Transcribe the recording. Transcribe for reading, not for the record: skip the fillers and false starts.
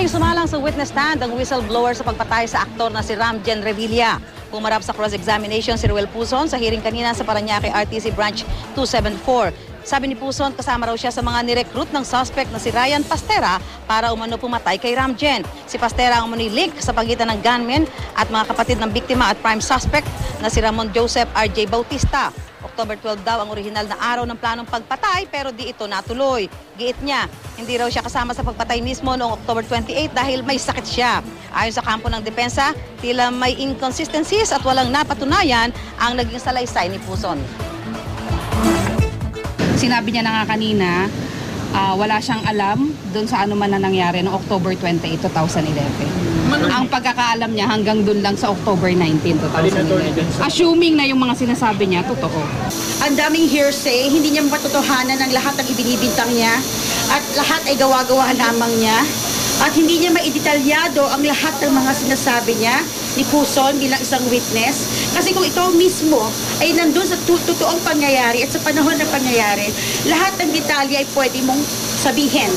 Muling sumalang sa witness stand ang whistleblower sa pagpatay sa aktor na si Ramjen Revilla. Pumarap sa cross-examination si Ruel Puzon sa hearing kanina sa Parañaque RTC Branch 274. Sabi ni Puzon, kasama raw siya sa mga nirecruit ng suspect na si Ryan Pastera para umano pumatay kay Ramjen. Si Pastera ang umano'y link sa pagitan ng gunman at mga kapatid ng biktima at prime suspect na si Ramon Joseph R.J. Bautista. October 12 daw ang orihinal na araw ng planong pagpatay pero di ito natuloy. Giit niya, hindi raw siya kasama sa pagpatay mismo noong October 28 dahil may sakit siya. Ayon sa kampo ng depensa, tila may inconsistencies at walang napatunayan ang naging salaysay ni Puzon. Sinabi niya na nga kanina, wala siyang alam doon sa ano man na nangyari noong October 28, 2011. Ang pagkakaalam niya hanggang doon lang sa October 19, 2011. Assuming na yung mga sinasabi niya, totoo. Ang daming hearsay, hindi niya mapatotohanan ng lahat ng ibinibintang niya at lahat ay gawa-gawa lamang niya. At hindi niya maidetalyado ang lahat ng mga sinasabi niya ni Puzon bilang isang witness. Kasi kung ikaw mismo ay nandun sa totoong pangyayari at sa panahon ng pangyayari, lahat ng detalye ay pwede mong sabihin.